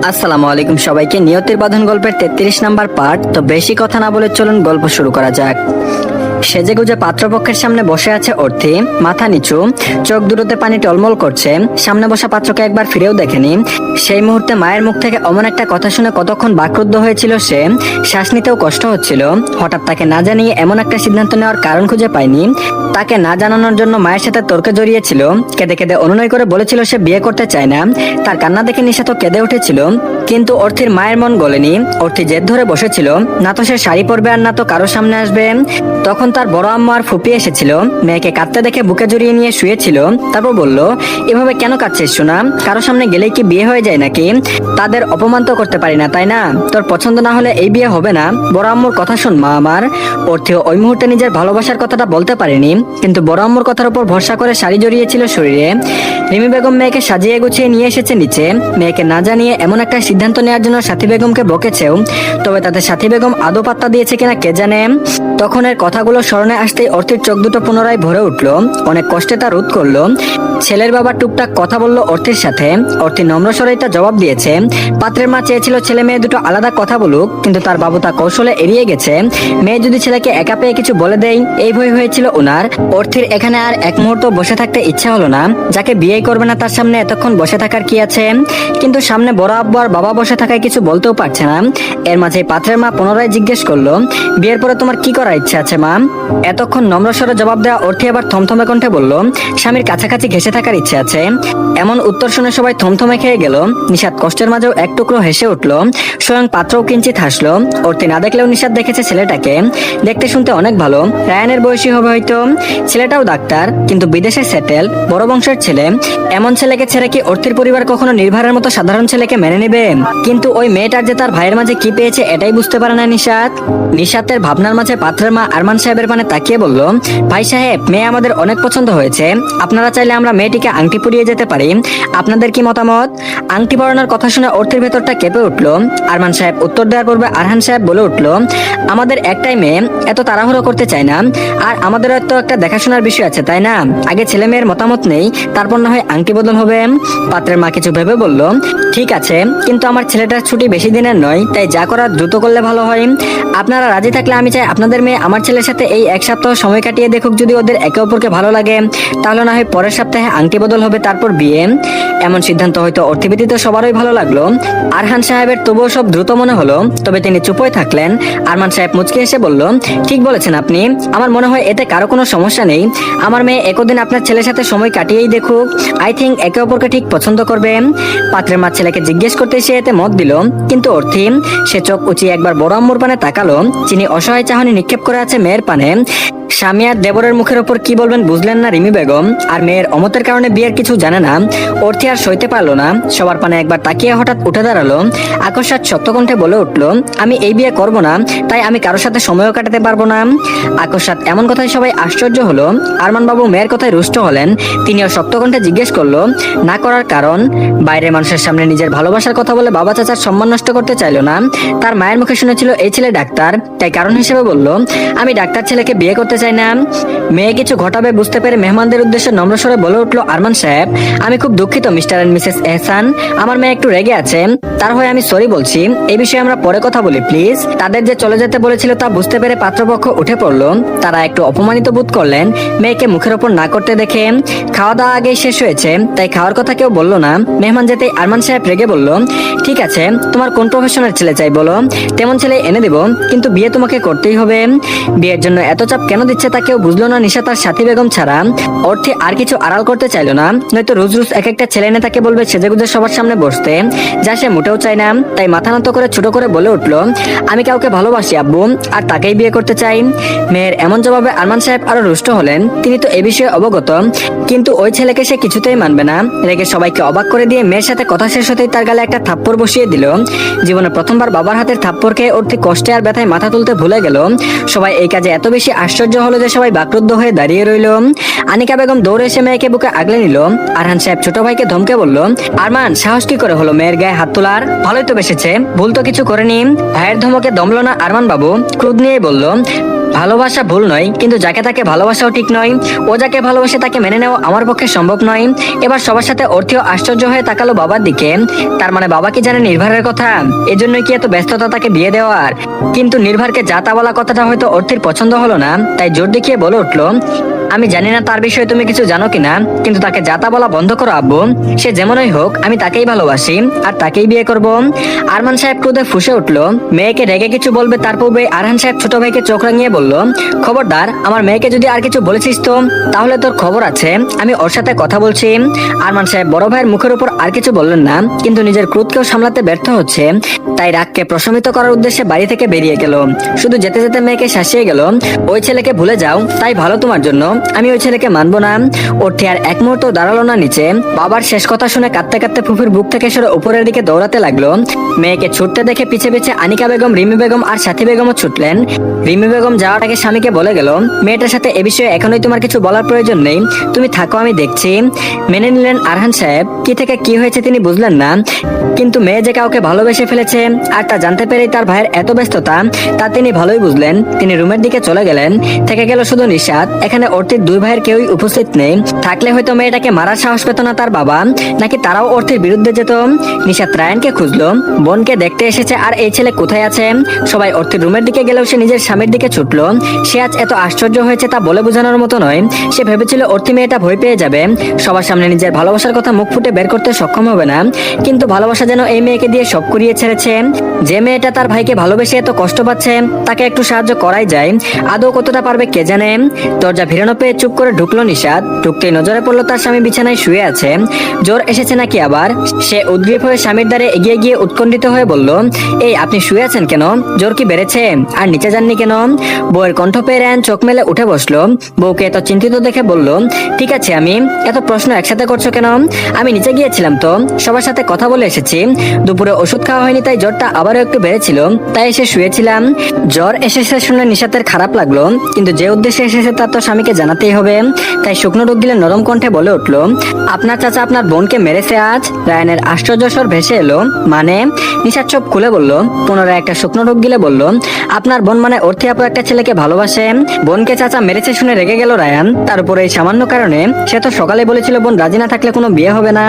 আসসালামু আলাইকুম সবাইকে। নিয়তির বাঁধন গল্পের 33 নাম্বার পার্ট। তো বেশি কথা না বলে চলুন গল্প শুরু করা যাক। সেজেগুজে পাত্রপক্ষের সামনে বসে আছে অর্থী, মাথা নিচু, চোখ দুটোতে পানি টলমল করছে। সামনে বসা পাত্রকে একবার ফিরেও দেখেনি। সেই মুহূর্তে মায়ের মুখ থেকে অমন একটা কথা শুনে কতক্ষণ বাকরুদ্ধ হয়েছিল সে, শ্বাস নিতেও কষ্ট হচ্ছিল। হঠাৎ তাকে না জানিয়ে এমন একটা সিদ্ধান্ত নেওয়ার কারণ খুঁজে পায়নি। তাকে না জানানোর জন্য মায়ের সাথে তর্কে জড়িয়েছিল। কেঁদে কেঁদে অনুনয় করে বলেছিল সে বিয়ে করতে চায় না। তার কান্না দেখে নিশা তো কেঁদে উঠেছিল, কিন্তু অর্থীর মায়ের মন গলেনি। অর্থী জেদ ধরে বসেছিল, না তো সে শাড়ি পরবে আর না তো কারো সামনে আসবে। তখন তার বড় আম্মা আর ফুপি এসেছিল। মেয়েকে কাঁদতে দেখে বুকে জড়িয়ে নিয়ে শুয়েছিল। তারপর বলল, এভাবে কেন কাঁদছিস সোনা? কারো সামনে গেলেই কি বিয়ে হয়ে যায় নাকি? তাদের অপমান তো করতে পারি না, তাই না? তোর পছন্দ না হলে এই বিয়ে হবে না। বড় আম্মুর কথা শোন মা আমার। অর্থীও ওই মুহূর্তে নিজের ভালোবাসার কথাটা বলতে পারেনি, কিন্তু বড় আম্মুর কথার উপর ভরসা করে শাড়ি জড়িয়েছিল শরীরে। রিমি বেগম মেয়েকে সাজিয়ে গুছিয়ে নিয়ে এসেছে নিচে। মেয়েকে না জানিয়ে এমন একটা সিদ্ধান্ত নেওয়ার জন্য সাথী বেগমকে বকেছেও, তবে তাতে সাথী বেগম আদৌ পাত্তা দিয়েছে কিনা কে জানে। তখন এর কথাগুলো স্মরণে আসতেই অর্থীর চোখ দুটো পুনরায় ভরে উঠলো। অনেক কষ্টে তা রোধ করলো। ছেলের বাবা টুকটাক কথা বলল অর্থীর সাথে। অর্থী নম্র স্বরেই তা জবাব দিয়েছে। পাত্রের মা চেয়েছিল ছেলে মেয়ে দুটো আলাদা কথা বলুক, কিন্তু তার বাবু তা কৌশলে এড়িয়ে গেছে। মেয়ে যদি ছেলেকে একা পেয়ে কিছু বলে দেয়, এই ভয় হয়েছিল ওনার। অর্থীর এখানে আর এক মুহূর্ত বসে থাকতে ইচ্ছা হলো না। যাকে বিয়ে করবে না তার সামনে এতক্ষণ বসে থাকার কি আছে? কিন্তু সামনে বড় আব্বু আর বাবা বসে থাকায় কিছু বলতেও পারছে না। এর মাঝে পাত্রের মা পুনরায় জিজ্ঞেস করলো, বিয়ের পরে তোমার কি করার ইচ্ছা আছে মা? এতক্ষণ নম্র স্বরে জবাব দেওয়া অর্থী আবার থমথমে কণ্ঠে বলল, স্বামীর কাছাকাছি ঘেঁষে থাকার ইচ্ছে আছে। এমন উত্তর শুনে সবাই থমথমে খেয়ে গেল। নিশাত কষ্টের মাঝেও এক টুকরো হেসে উঠলো। স্বয়ং পাত্রও কিঞ্চিত হাসলো। অর্থী না দেখলেও নিশাত দেখেছে ছেলেটাকে। দেখতে শুনতে অনেক ভালো, রায়ানের বয়সী হবে হয়তো। ছেলেটাও ডাক্তার, কিন্তু বিদেশে সেটেল, বড় বংশের ছেলে। এমন ছেলেকে ছেড়ে কি অর্থীর পরিবার কখনো নির্ভরের মতো সাধারণ ছেলেকে মেনে নেবে? কিন্তু ওই মেয়েটার যে তার ভাইয়ের মাঝে কি পেয়েছে এটাই বুঝতে পারে না নিশাত। নিশাতের ভাবনার মাঝে পাত্রের মা আরমান সাহেবের পানে তাকিয়ে বলল, ভাই সাহেব, মেয়ে আমাদের অনেক পছন্দ হয়েছে। আপনারা চাইলে আমরা মেয়েটিকে আংটি পরিয়ে যেতে পারি। আপনাদের কি মতামত? আংটি পরানোর কথা শুনে অর্থের ভেতরটা কেঁপে উঠলো। আরমান সাহেব উত্তর দেওয়ার পূর্বে আরহান সাহেব বলে উঠলো, আমাদের একটাই মেয়ে, এত তাড়াহুড়ো করতে চাই না। আর আমাদেরও তো একটা দেখাশোনার বিষয় আছে, তাই না? আগে ছেলে মেয়ের মতামত নেই, তারপর না হয় আংটি বদল হবে। পাত্রের মা কিছু ভেবে বলল, ঠিক আছে, কিন্তু আমার ছেলেটার ছুটি বেশি দিনের নয়, তাই যা করার দ্রুত করলে ভালো হয়। আপনারা রাজি থাকলে আমি চাই আপনাদের মেয়ে আমার ছেলের সাথে এই এক সপ্তাহ সময় কাটিয়ে দেখুক। যদি ওদের একে অপরকে ভালো লাগে তাহলে না হয় পরের সপ্তাহে আংটি বদল হবে, তারপর বিয়ে। এমন সিদ্ধান্ত হয়তো অর্থবিদিত সবারই ভালো লাগলো। আরহান সাহেবের তবুও সব দ্রুত মনে হলো, তবে তিনি চুপই থাকলেন। আরমান সাহেব মুচকি এসে বলল, ঠিক বলেছেন আপনি। আমার মনে হয় এতে কারো কোনো সমস্যা নেই। আমার মেয়ে একদিন আপনার ছেলের সাথে সময় কাটিয়েই দেখুক। আই থিঙ্ক একে অপরকে ঠিক পছন্দ করবে। পাত্রের মা ছেলেকে জিজ্ঞেস করতে সে এতে মত দিল, কিন্তু অর্থী সে চোখ উঁচিয়ে একবার বড় আম্মুর পানে তাকালো। যিনি অসহায় চাহনি নিক্ষেপ করে আছে মেয়ের পানে। স্বামী আর দেবরের মুখের ওপর কি বলবেন বুঝলেন না রিমি বেগম। আর মেয়ের অমতের কারণে বিয়ের কিছু জানে না। অর্থী আর সইতে পারলো না। সবার পানে একবার তাকিয়ে হঠাৎ উঠে দাঁড়ালো। আকস্মাৎ শক্ত কণ্ঠে বলে উঠলো, আমি এই বিয়ে করব না, তাই আমি কারোর সাথে সময়ও কাটাতে পারবো না। আকস্মাৎ এমন কথায় সবাই আশ্চর্য হলো। আরমান বাবু মেয়ের কথায় রুষ্ট হলেন। তিনিও শক্ত কণ্ঠে জিজ্ঞেস করলো, না করার কারণ? বাইরের মানুষের সামনে নিজের ভালোবাসার কথা বলে বাবা চাচার সম্মান নষ্ট করতে চাইলো না। তার মায়ের মুখে শুনেছিল এই ছেলে ডাক্তার, তাই কারণ হিসেবে বলল, আমি ডাক্তার ছেলেকে বিয়ে করতে চাই না। মেয়ে কিছু ঘটাবে বুঝতে পেরে মেহমানদের উদ্দেশ্যে নম্র স্বরে বলে উঠলো আরমান সাহেব, আমি খুব দুঃখিত মিস্টার এন্ড মিসেস এহসান, আমার মেয়ে একটু রেগে আছে, তার হয়ে আমি সরি বলছি। এই বিষয়ে আমরা পরে কথা বলি প্লিজ। তাদের যে চলে যেতে বলেছিল তা বুঝতে পেরে পাত্রপক্ষ উঠে পড়লো। তারা একটু অপমানিত বোধ করলেন মেয়েকে মুখের ওপর না করতে দেখে। খাওয়া দাওয়া আগেই শেষ হয়েছে, তাই খাওয়ার কথা কেউ বললো না। মেহমান যেতেই আরমান সাহেব রেগে বলল, ঠিক আছে, তোমার কোন প্রফেশনের ছেলে চাই বলো, তেমন ছেলে এনে দেব, কিন্তু বিয়ে তোমাকে করতেই হবে। বিয়ের জন্য এত চাপ কেন দিচ্ছে তা কেউ বুঝলো না নিশা তার সাথী বেগম ছাড়া। অর্থে আর কিছু আড়াল করতে চাইলো না, নয়তো রোজ রোজ এক একটা ছেলে এনে তাকে বলবে সেজেগুজে সবার সামনে বসতে, যা সে মোটেও চায় না। তাই মাথা নত করে ছোট করে বলে উঠলো, আমি কাউকে ভালোবাসি আব্বু, আর তাকেই বিয়ে করতে চাই। মেয়ের এমন জবাবে আরমান সাহেব আরো রুষ্ট হলেন। তিনি তো এ বিষয়ে অবগত, কিন্তু ওই ছেলেকে সে কিছুতেই মানবে না। রেগে সবাইকে অবাক করে দিয়ে মেয়ের সাথে কথা শেষ হতেই তার গালে একটা থাপ্পড় বসিয়ে দিল। জীবনে প্রথমবার বাবার হাতের থাপ্পড় খেয়ে অর্থে কষ্টে আর ব্যথায় মাথা তুলতে ভুলে গেল। সবাই এই কাজে এত বেশি আশ্চর্য হলো যে সবাই বাকরুদ্ধ হয়ে দাঁড়িয়ে রইল। আনিকা বেগম দৌড়ে এসে মেয়েকে বুকে আগলে নিল। আরহান সাহেব ছোট ভাইকে ধমকে বলল, আরমান, সাহস কি করে হলো মেয়ের গায়ে হাত তোলার? ভালোই তো বেসেছে, ভুল তো কিছু করেনি। ভাইয়ের ধমকে দমলো না আরমান বাবু, ক্রোধ নিয়ে বলল, ভালোবাসা ভুল নয়, কিন্তু যাকে তাকে ভালোবাসাও ঠিক নয়। ও যাকে ভালোবাসে তাকে মেনে নেওয়া আমার পক্ষে সম্ভব নয়। এবার সবার সাথে অর্থীয় আশ্চর্য হয়ে তাকালো বাবার দিকে। তার মানে বাবা কি জানে নির্ভারের কথা? এজন্যই কি এত ব্যস্ততা তাকে বিয়ে দেওয়ার? কিন্তু নির্ভারকে যা তা বলা কথাটা হয়তো অর্থীর পছন্দ হলো না, তাই জোর দেখিয়ে বলে উঠলো, আমি জানি না তার বিষয়ে তুমি কিছু জানো কিনা, কিন্তু তাকে যাতা বলা বন্ধ করো আব্বু। সে যেমনই হোক আমি তাকেই ভালোবাসি আর তাকেই বিয়ে করব। আরমান সাহেব ক্রোধে ফুঁসে উঠলো। মেয়েকে রেগে কিছু বলবে তার পূর্বে আরহান সাহেব ছোট ভাইকে চোখ রাঙিয়ে বলল, খবরদার, আমার মেয়েকে যদি আর কিছু বলেছিস তো তাহলে তোর খবর আছে, আমি ওর সাথে কথা বলছি। আরমান সাহেব বড় ভাইয়ের মুখের উপর আর কিছু বললেন না, কিন্তু নিজের ক্রোধকেও সামলাতে ব্যর্থ হচ্ছে, তাই রাগকে প্রশমিত করার উদ্দেশ্যে বাড়ি থেকে বেরিয়ে গেল। শুধু যেতে যেতে মেয়েকে শাসিয়ে গেল, ওই ছেলেকে ভুলে যাও, তাই ভালো তোমার জন্য, আমি ওই ছেলেকে মানবো না। ওঠে আর এক মুহূর্ত দাঁড়ালো না নিচে। বাবার শেষ কথা শুনে কাঁদতে কাঁদতে ফুফির বুক থেকে সরে উপরের দিকে দৌড়াতে লাগলো। মেয়েকে ছুটতে দেখে পিছে পিছে আনিকা বেগম, রিমি বেগম আর সাথী বেগমও ছুটলেন। রিমি বেগম যাওয়ার আগে স্বামীকে বলে গেল, মেয়েটার সাথে এ বিষয়ে এখনই তোমার কিছু বলার প্রয়োজন নেই, তুমি থাকো, আমি দেখছি। মেনে নিলেন আরহান সাহেব। কি থেকে কি হয়েছে তিনি বুঝলেন না, কিন্তু মেয়ে যে কাউকে ভালোবেসে ফেলেছে আর তা জানতে পেরেই তার ভাইয়ের এত ব্যস্ততা তা তিনি ভালোই বুঝলেন। তিনি রুমের দিকে চলে গেলেন। থেকে গেল শুধু নিশাত। এখানে অর্থির দুই ভাইয়ের কেউই উপস্থিত নেই। থাকলে হয়তো মেয়েটাকে মারার সাহস পেত না তার বাবা, নাকি তারাও অর্থের বিরুদ্ধে যেত। নিশাত রায়ানকে খুঁজলো, বোনকে দেখতে এসেছে আর এই ছেলে কোথায় আছে। সবাই অর্থের রুমের দিকে গেলেও সে নিজের স্বামীর দিকে ছুটলো। সে আজ এত আশ্চর্য হয়েছে তা বলে বোঝানোর মতো নয়। সে ভেবেছিল অর্থি মেয়েটা ভয় পেয়ে যাবে, সবার সামনে নিজের ভালোবাসার কথা মুখ ফুটে বের করতে সক্ষম হবে না, কিন্তু ভালোবাসা যেন এই মেয়েকে দিয়ে সব করিয়ে ছেড়েছে। যে মেয়েটা তার ভাইকে ভালোবেসে এত কষ্ট পাচ্ছে তাকে একটু সাহায্য করাই যায়, আদৌ কতটা পারবে কে জানে। দরজা ভিড়ানো পেয়ে চুপ করে ঢুকলো নিশাত। ঢুকতেই নজরে পড়লো তার স্বামী বিছানায় শুয়ে আছে। জ্বর এসেছে নাকি আবার? সে উদ্গ্রীব হয়ে স্বামীর দ্বারে এগিয়ে গিয়ে উৎকণ্ঠিত হয়ে বলল, এই আপনি শুয়ে আছেন কেন? জ্বর কি বেড়েছে? আর নিচে যাননি কেন? বউয়ের কণ্ঠ পেয়ে রায়ান চোখ মেলে উঠে বসলো। বউকে এত চিন্তিত দেখে বলল, ঠিক আছে, আমি এত প্রশ্ন একসাথে করছো কেন? আমি নিচে গিয়েছিলাম তো, সবার সাথে কথা বলে এসেছি। দুপুরে ওষুধ খাওয়া হয়নি তাই জ্বরটা আবারও একটু বেড়েছিল, তাই এসে শুয়েছিলাম। জ্বর এসেছে শুনে নিশাতের খারাপ লাগলো, কিন্তু যে উদ্দেশ্যে এসেছে তা তো স্বামীকে জানাতেই হবে, তাই শুকনো রোগ দিলে নরম কণ্ঠে বলে উঠলো, আপনার চাচা আপনার বোনকে মেরেছে আজ? রায়ানের আশ্চর্য স্বর ভেসে এলো, মানে? নিশাত চোখ খুলে বলল। পুনরায় একটা শুকনো রোগ গিলে বলল, আপনার বোন মানে অর্থী আপু একটা ছেলেকে ভালোবাসে? বোনকে চাচা মেরেছে শুনে রেগে গেল রায়ান। তার উপরে এই সামান্য কারণে? সে তো সকালে বলেছিল বোন রাজি না থাকলে কোনো বিয়ে হবে না।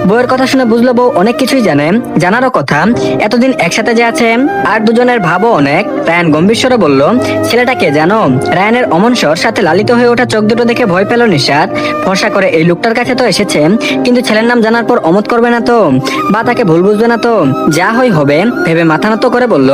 বউয়ের কথা শুনে বুঝলো বউ অনেক কিছুই জানে, জানারও কথা। এতদিন একসাথে যে আছে আর দুজনের ভাবও অনেক। রায়ান গম্ভীর স্বরে বলল, ছেলেটা কে জানো? রায়ানের অমন স্বর সাথে লালিত হয়ে ওঠা চোখ দুটো দেখে ভয় পেল নিশাত। ফর্সা করে এই লোকটার কাছে তো এসেছে, কিন্তু ছেলের নাম জানার পর অমত করবে না তো, বা তাকে ভুল বুঝবে না তো? যা হয় হবে ভেবে মাথা নত করে বলল,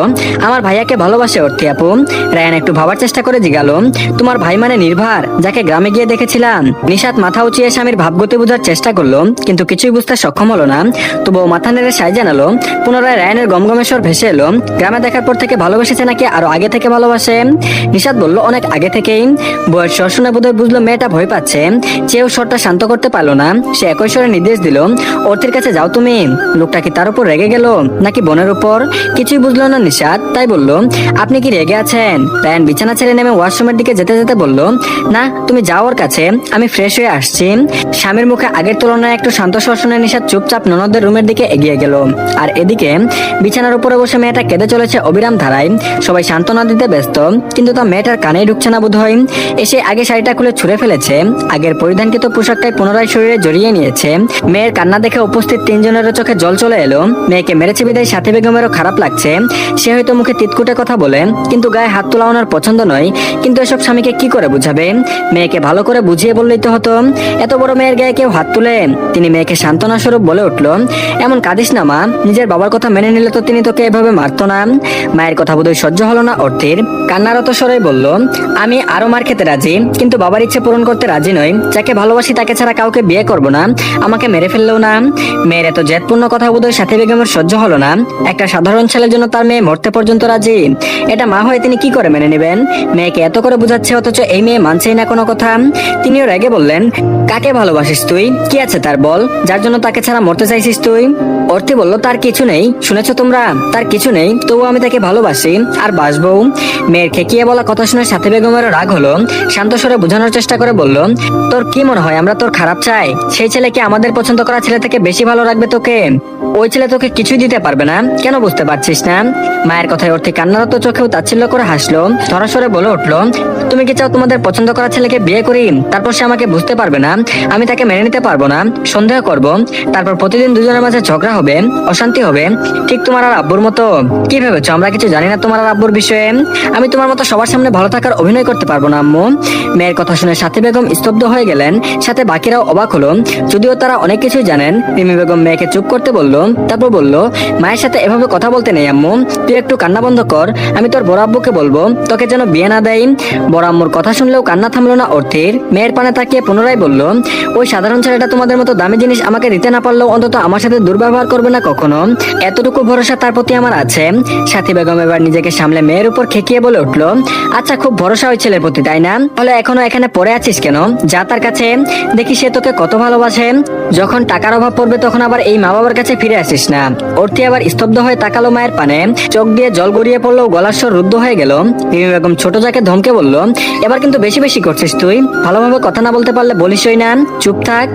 আমার ভাইয়াকে ভালোবাসে অর্থী আপু। রায়ান একটু ভাবার চেষ্টা করে জিগালো, তোমার ভাই মানে নির্ভার, যাকে গ্রামে গিয়ে দেখেছিলাম? নিশাত মাথা উঁচিয়ে স্বামীর ভাবগতি বোঝার চেষ্টা করলো, কিন্তু কিছুই বুঝতে সক্ষম হলো না। তবুও মাথা নেড়ে সাই জানালো। পুনরায় রায়ানের গমগমেশ্বর ভেসে এলো, গ্রামে দেখার পর থেকে ভালোবেসেছে নাকি আরো আগে থেকে ভালোবাসে? নিশাত বলল, অনেক আগে থেকেই। বউয়ের স্বর শুনে বোধহয় বুঝলো মেয়েটা ভয় পাচ্ছে, চেয়েও স্বরটা শান্ত করতে পারলো না। সে একই স্বরে নির্দেশ দিল, অর্থের কাছে যাও তুমি। লোকটা কি তার উপর রেগে গেল নাকি বোনের উপর? কিছুই বুঝলো না নিশাত, তাই বলল, আপনি কি রেগে আছেন? রায়ান বিছানা ছেড়ে নেমে ওয়াশরুমের দিকে যেতে যেতে বলল, না, তুমি যাও ওর কাছে, আমি ফ্রেশ হয়ে আসছি। স্বামীর মুখে আগের তুলনায় একটু শান্ত স্বর শুনে নিশাত চুপচাপ ননদের রুমের দিকে এগিয়ে গেল। আর এদিকে বিছানার উপরে বসে মেয়েটা কেঁদে চলেছে অবিরাম ধারায়। সবাই সান্ত্বনা দিতে ব্যস্ত, কিন্তু তা মেয়েটার কানেই ঢুকছে না বোধহয়। এসে আগে শাড়িটা খুলে ছুঁড়ে ফেলেছে, আগের পরিধানকৃত পোশাকটাই পুনরায় শরীরে জড়িয়ে নিয়েছে। মেয়ের কান্না দেখে উপস্থিত তিনজনেরও চোখে জল চলে এলো। মেয়েকে মেরেছে বিদায় সাথী বেগমেরও খারাপ লাগছে। সে হয়তো মুখে তিতকুটে কথা বলে, কিন্তু গায়ে হাত তোলা ওনার পছন্দ নয়। কিন্তু এসব স্বামীকে কি করে বুঝাবে? মেয়েকে ভালো করে বুঝিয়ে বললেই তো হতো। এত বড় মেয়ের গায়ে কেউ হাত তুলে? তিনি মেয়েকে সান্ত্বনা স্বরূপ বলে উঠলো, এমন কাঁদিস না মা, নিজের বাবার কথা মেনে নিলে তো তিনি তোকে এভাবে মারতো না। মায়ের কথা বোধহয় সহ্য হলো না অর্থের। কান্নারত স্বরে বলল, আমি আরো মার খেতে রাজি, কিন্তু বাবার ইচ্ছে পূরণ করতে রাজি নই। যাকে ভালোবাসি তাকে ছাড়া কাউকে বিয়ে করব না, আমাকে মেরে ফেললেও না। মেয়ের এত জেদপূর্ণ কথা বোধহয় সাথী বেগমের সহ্য হলো না। একটা সাধারণ ছেলের জন্য তার মেয়ে মরতে পর্যন্ত রাজি, এটা মা হয়ে তিনি কি করে মেনে নেবেন? মেয়েকে এত করে বুঝাচ্ছে অথচ এই মেয়ে মানছেই না কোনো কথা। তিনিও রেগে বললেন, কাকে ভালোবাসিস তুই? কি আছে তার বল, যার জন্য তাকে ছাড়া মরতে চাইছিস তুই? অর্থী বলল, তার কিছু নেই। শুনেছো তোমরা, তার কিছু নেই, তবু আমি তাকে ভালোবাসি আর বাসবো। মেয়ের খেকিয়ে বলা কথা শুনে সাথী বেগমেরও রাগ হলো। শান্ত স্বরে বোঝানোর চেষ্টা করে বলল, তোর কি মনে হয় আমরা তোর খারাপ চাই? সেই ছেলে কি আমাদের পছন্দ করা ছেলে থেকে বেশি ভালো রাখবে তোকে? ওই ছেলে তোকে কিছুই দিতে পারবে না, কেন বুঝতে পারছিস না? মায়ের কথায় অর্থে কান্নারত চোখেও তাচ্ছিল্য করে হাসলো। ধরাসরে বলে উঠলো, তুমি কি চাও তোমাদের পছন্দ করা ছেলেকে বিয়ে করি, তারপর সে আমাকে বুঝতে পারবে না, আমি তাকে মেনে নিতে পারবো না, সন্দেহ করব, তারপর প্রতিদিন দুজনের মাঝে ঝগড়া হবে, অশান্তি হবে, ঠিক তোমার আর আব্বুর মতো? কি ভেবেছো আমরা কিছু জানি না তোমার আর আব্বুর বিষয়ে? আমি তোমার মতো সবার সামনে ভালো থাকার অভিনয় করতে পারবো না আম্মু। মেয়ের কথা শুনে সাথী বেগম স্তব্ধ হয়ে গেলেন, সাথে বাকিরাও অবাক হলো, যদিও তারা অনেক কিছুই জানেন। রিমি বেগম মেয়েকে চুপ করতে বলল, তারপর বলল, মায়ের সাথে এভাবে কথা বলতে নেই আম্মু, তুই একটু কান্না বন্ধ কর, আমি তোর বড় আব্বুকে বলবো তোকে যেন বিয়ে না দেয়। বড় আম্মুর কথা শুনলেও কান্না থামলো না অর্থের। মেয়ের পানে তাকিয়ে পুনরায় বলল, ওই সাধারণ ছেলেটা তোমাদের মতো দামি জিনিস আমাকে দিতে না পারলেও অন্তত আমার সাথে দুর্ব্যবহার করবে না কখনো, এতটুকু ভরসা তার প্রতি আমার আছে। সাথী বেগম এবার নিজেকে সামলে মেয়ের উপর খেকিয়ে বলে উঠলো, আচ্ছা খুব ভরসা ওই ছেলের প্রতি তাই না? তাহলে এখনো এখানে পড়ে আছিস কেন? যা তার কাছে, দেখি সে তোকে কত ভালোবাসে। যখন টাকার অভাব পড়বে তখন আবার এই মা বাবার কাছে ফিরে আসিস না। অর্থী আবার স্তব্ধ হয়ে তাকালো মায়ের পানে, চোখ দিয়ে জল গড়িয়ে পড়লো, গলার স্বর রুদ্ধ হয়ে গেল। রিমি বেগম ছোট যাকে ধমকে বলল, এবার কিন্তু বেশি বেশি করছিস তুই, ভালোভাবে কথা না বলতে পারলে বলিসই না, চুপ থাক।